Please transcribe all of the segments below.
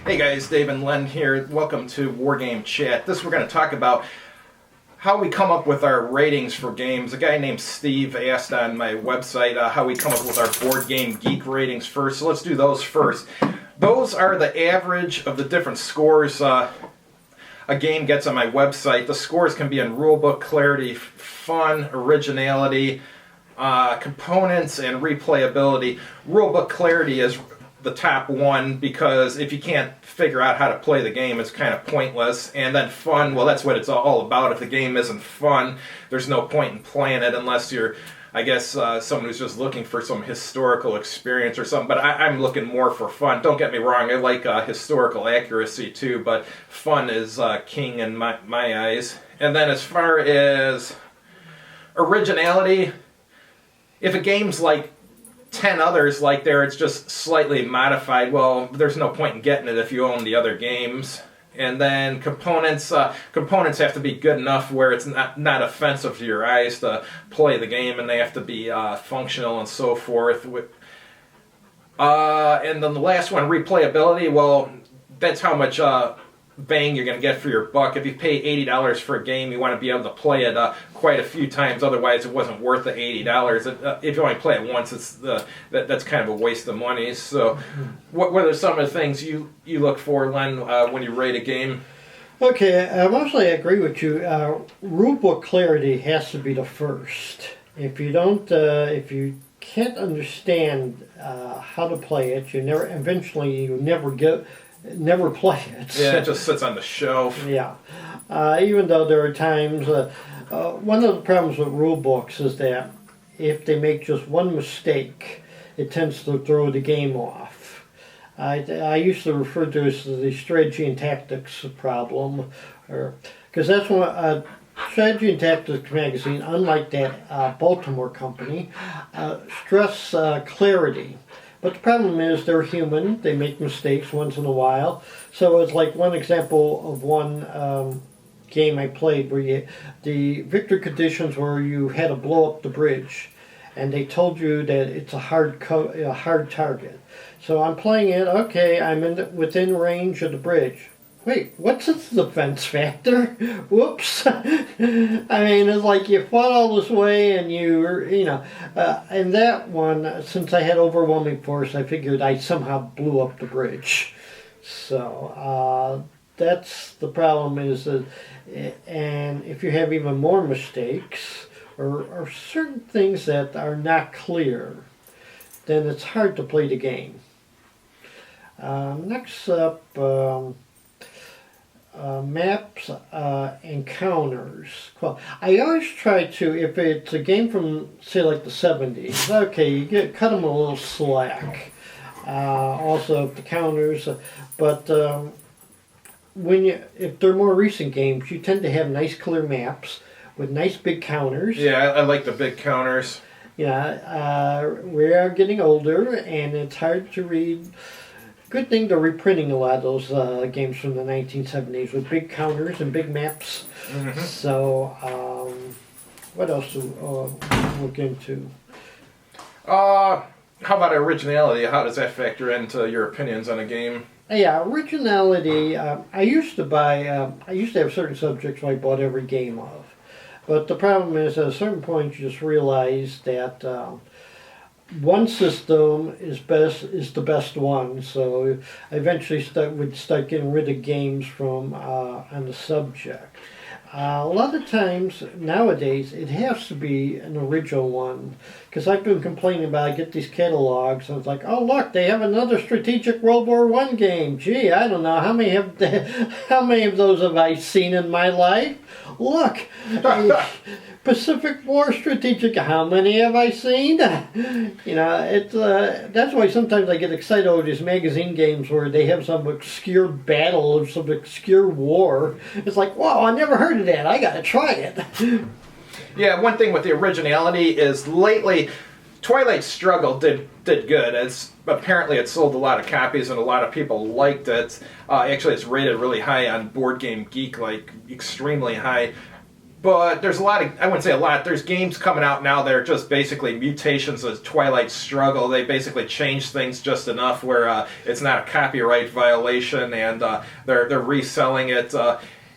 Hey guys, Dave and Len here. Welcome to Wargame Chat. We're going to talk about how we come up with our ratings for games. A guy named Steve asked on my website how we come up with our Board Game Geek ratings first. So let's do those first. Those are the average of the different scores a game gets on my website. The scores can be in rulebook clarity, fun, originality, components, and replayability. Rulebook clarity is the top one because if you can't figure out how to play the game, it's kind of pointless. And then fun, well, that's what it's all about. If the game isn't fun, there's no point in playing it unless you're, I guess, someone who's just looking for some historical experience or something. But I'm looking more for fun. Don't get me wrong, I like historical accuracy too, but fun is king in my eyes. And then as far as originality, if a game's like 10 others like there, it's just slightly modified, well, there's no point in getting it if you own the other games. And then components have to be good enough where it's not offensive to your eyes to play the game, and they have to be functional and so forth. And then the last one, replayability, well, that's how much bang you're going to get for your buck. If you pay $80 for a game, you want to be able to play it quite a few times. Otherwise, it wasn't worth the $80. If you only play it once, that's kind of a waste of money. So, what are some of the things you look for, Len, when you rate a game? Okay, mostly I agree with you. Rulebook clarity has to be the first. If you don't, if you can't understand how to play it, you never play it. Yeah, it just sits on the shelf. Yeah. Even though there are times, one of the problems with rule books is that if they make just one mistake, it tends to throw the game off. I used to refer to it as the strategy and tactics problem, because that's one. Strategy and Tactics magazine, unlike that Baltimore company, stress clarity. But the problem is they're human. They make mistakes once in a while. So it's like one example of one game I played where the victory conditions where you had to blow up the bridge, and they told you that it's a hard target. So I'm playing it. Okay, I'm within range of the bridge. Wait, what's its defense factor? Whoops. I mean, it's like you fought all this way and and that one, since I had overwhelming force, I figured I somehow blew up the bridge. So, that's the problem is that, and if you have even more mistakes or certain things that are not clear, then it's hard to play the game. Next up, maps, encounters. Well, I always try to, if it's a game from, say, like the 70s, okay, you cut them a little slack. Also, the counters, but if they're more recent games, you tend to have nice, clear maps with nice big counters. Yeah, I like the big counters. Yeah, we are getting older, and it's hard to read. Good thing they're reprinting a lot of those games from the 1970s with big counters and big maps. Mm-hmm. So, what else do we look into? How about originality? How does that factor into your opinions on a game? Yeah, originality. I used to have certain subjects I bought every game of. But the problem is, at a certain point, you just realize that one system is the best one, so I eventually would start getting rid of games from on the subject. A lot of times nowadays it has to be an original one, because I've been complaining about I get these catalogs and it's like, oh look, they have another strategic World War I game. Gee, I don't know how many of those have I seen in my life? Look. Pacific War strategic, how many have I seen? It's that's why sometimes I get excited over these magazine games where they have some obscure battle or some obscure war. It's like, wow, I never heard of that. I gotta try it. Yeah, one thing with the originality is lately, Twilight Struggle did good. Apparently it sold a lot of copies and a lot of people liked it. Actually, it's rated really high on Board Game Geek, like extremely high. But there's a lot of, I wouldn't say a lot, there's games coming out now that are just basically mutations of Twilight Struggle. They basically change things just enough where it's not a copyright violation, and they're reselling it.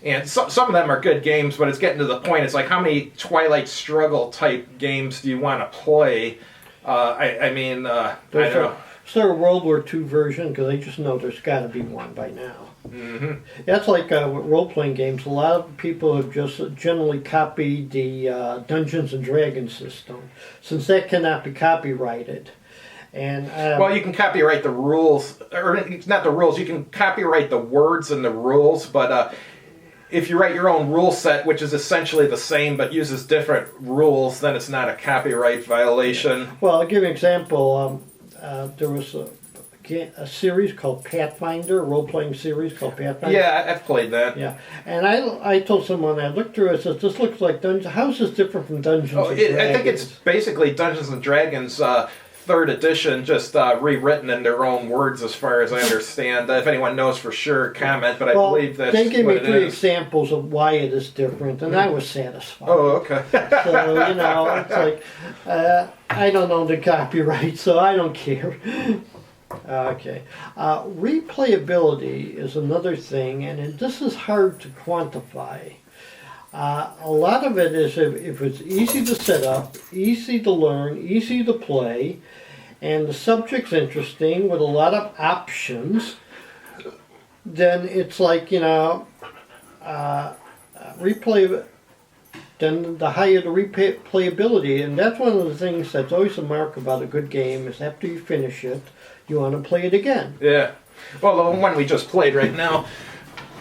And some of them are good games, but it's getting to the point, it's like, how many Twilight Struggle type games do you want to play? I don't know. Is there a World War II version? Because I just know there's got to be one by now. Mm-hmm. That's like with role-playing games. A lot of people have just generally copied the Dungeons and Dragons system, since that cannot be copyrighted. And well, you can copyright the rules, or not the rules. You can copyright the words and the rules, but if you write your own rule set, which is essentially the same but uses different rules, then it's not a copyright violation. Well, I'll give you an example. There was a series called Pathfinder, a role-playing series called Pathfinder. Yeah, I've played that. Yeah, and I told someone, I looked through it, I said, this looks like Dungeons. How is this different from Dungeons and Dragons? I think it's basically Dungeons and Dragons 3rd edition, just rewritten in their own words, as far as I understand. If anyone knows for sure, comment, but I believe that's what it is. They gave me 3 examples of why it is different, and I was satisfied. Oh, okay. So, it's like, I don't own the copyright, so I don't care. Okay. Replayability is another thing, and this is hard to quantify. A lot of it is if it's easy to set up, easy to learn, easy to play, and the subject's interesting with a lot of options, then it's like, replay, then the higher the replayability. And that's one of the things that's always a mark about a good game, is after you finish it, you want to play it again. Yeah. Well, the one we just played right now,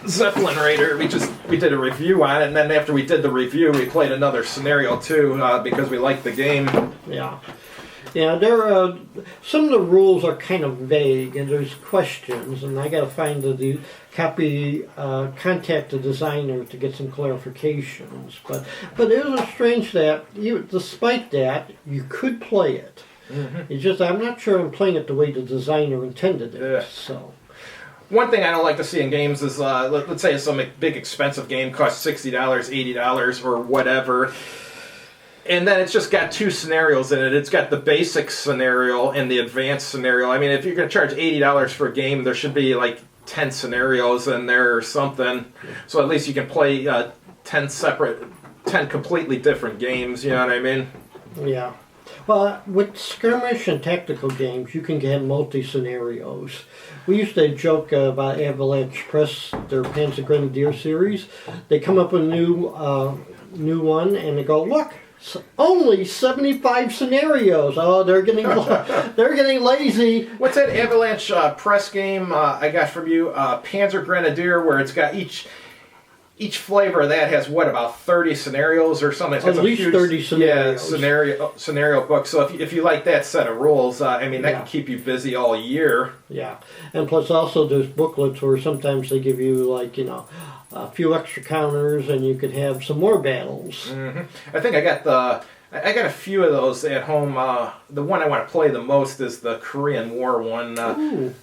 Zeppelin Raider, we did a review on it, and then after we did the review, we played another scenario too, because we liked the game. Yeah. Yeah, there some of the rules are kind of vague, and there's questions, and I got to find the contact the designer to get some clarifications. But it was strange that despite that, you could play it. Mm-hmm. It's just I'm not sure I'm playing it the way the designer intended it. Yeah. So. One thing I don't like to see in games is, let's say some big expensive game costs $60, $80, or whatever, and then it's just got 2 scenarios in it. It's got the basic scenario and the advanced scenario. I mean, if you're going to charge $80 for a game, there should be like 10 scenarios in there or something, so at least you can play 10 completely different games, you know what I mean? Yeah. Well, with skirmish and tactical games, you can get multi-scenarios. We used to joke about Avalanche Press, their Panzer Grenadier series. They come up with a new one, and they go, look, only 75 scenarios. Oh, they're getting lazy. What's that Avalanche Press game I got from you? Panzer Grenadier, where it's got each flavor of that has about 30 scenarios or something. At least 30 scenarios. Yeah, scenario book. So if you like that set of rules, that can keep you busy all year. Yeah, and plus also there's booklets where sometimes they give you a few extra counters, and you could have some more battles. Mm-hmm. I think I got a few of those at home. The one I want to play the most is the Korean War one.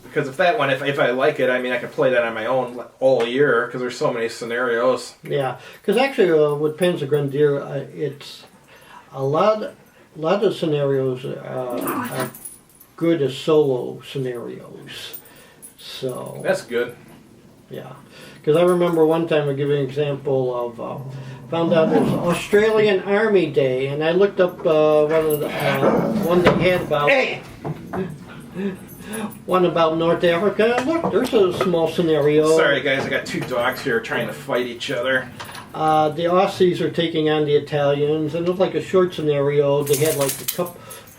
Because if I like it, I can play that on my own all year, because there's so many scenarios. Yeah, because actually with Panzer Grenadier, it's a lot of scenarios are good as solo scenarios. So that's good. Yeah, because I remember one time, I'll give you an example of, found out it was Australian Army Day, and I looked up one they had about... Hey! One about North Africa. Look, there's a small scenario. Sorry guys, I got 2 dogs here trying to fight each other. The Aussies are taking on the Italians, and it was like a short scenario. They had like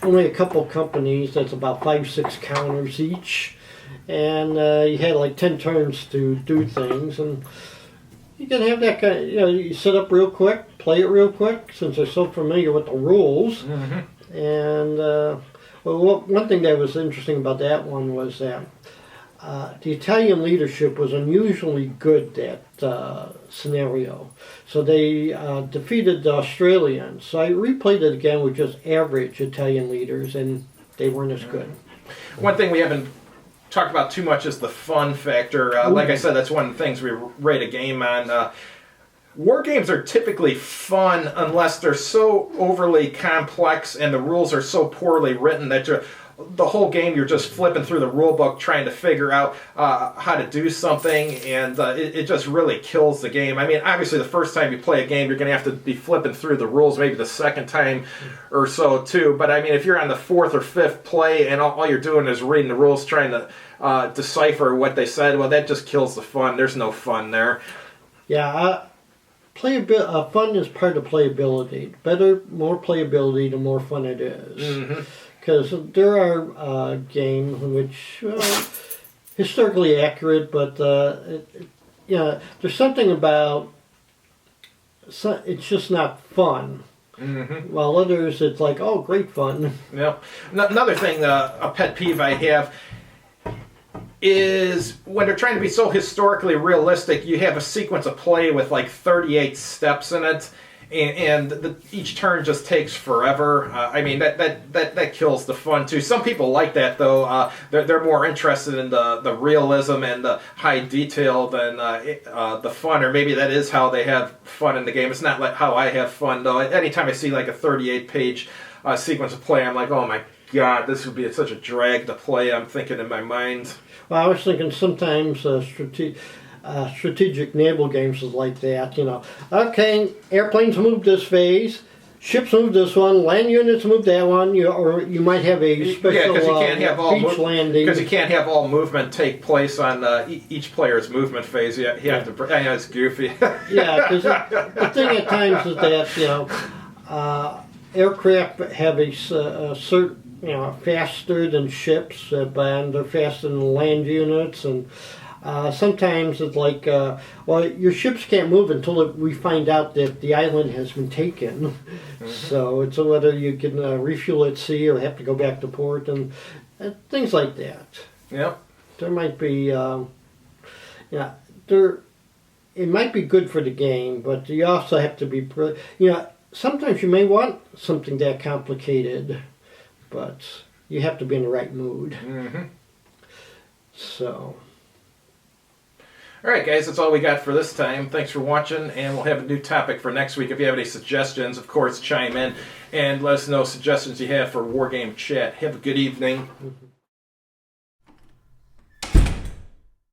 only a couple companies, that's about 5-6 counters each. And you had like 10 turns to do things, and you can have that kind of, you set up real quick, play it real quick, since they're so familiar with the rules. Mm-hmm. And well, one thing that was interesting about that one was that the Italian leadership was unusually good that scenario. So they defeated the Australians. So I replayed it again with just average Italian leaders, and they weren't as good. One thing we haven't talked about too much is the fun factor. Like I said, that's one of the things we rate a game on. war games are typically fun unless they're so overly complex and the rules are so poorly written that the whole game you're just flipping through the rule book trying to figure out how to do something, and it just really kills the game. I mean, obviously the first time you play a game you're going to have to be flipping through the rules, maybe the second time or so too, but I mean if you're on the fourth or fifth play and all you're doing is reading the rules trying to decipher what they said, well, that just kills the fun. There's no fun there. Yeah, fun is part of playability. More playability, the more fun it is. Mm-hmm. Because there are games in which historically accurate, but there's something about it's just not fun. Mm-hmm. While others, it's like, oh, great fun. Yep. Another thing, a pet peeve I have is when they're trying to be so historically realistic, you have a sequence of play with like 38 steps in it. And each turn just takes forever. I mean, that kills the fun too. Some people like that though. They're more interested in the realism and the high detail than the fun, or maybe that is how they have fun in the game. It's not like how I have fun though. Anytime I see like a 38-page sequence of play, I'm like, oh my god, this would be such a drag to play. I'm thinking in my mind. Well, I was thinking sometimes strategic naval games is like that, Okay, airplanes move this phase, ships move this one, land units move that one, or you might have a special beach landing. Because you can't have all movement take place on each player's movement phase. You have to. I know it's goofy. Yeah, because the thing at times is that aircraft have a certain faster than ships, and they're faster than land units and. Sometimes it's like, your ships can't move until we find out that the island has been taken. Mm-hmm. So it's whether you can refuel at sea or have to go back to port and things like that. Yep. There might be, it might be good for the game, but you also have to be, sometimes you may want something that complicated, but you have to be in the right mood. Mm-hmm. So. All right, guys, that's all we got for this time. Thanks for watching, and we'll have a new topic for next week. If you have any suggestions, of course, chime in and let us know suggestions you have for Wargame Chat. Have a good evening.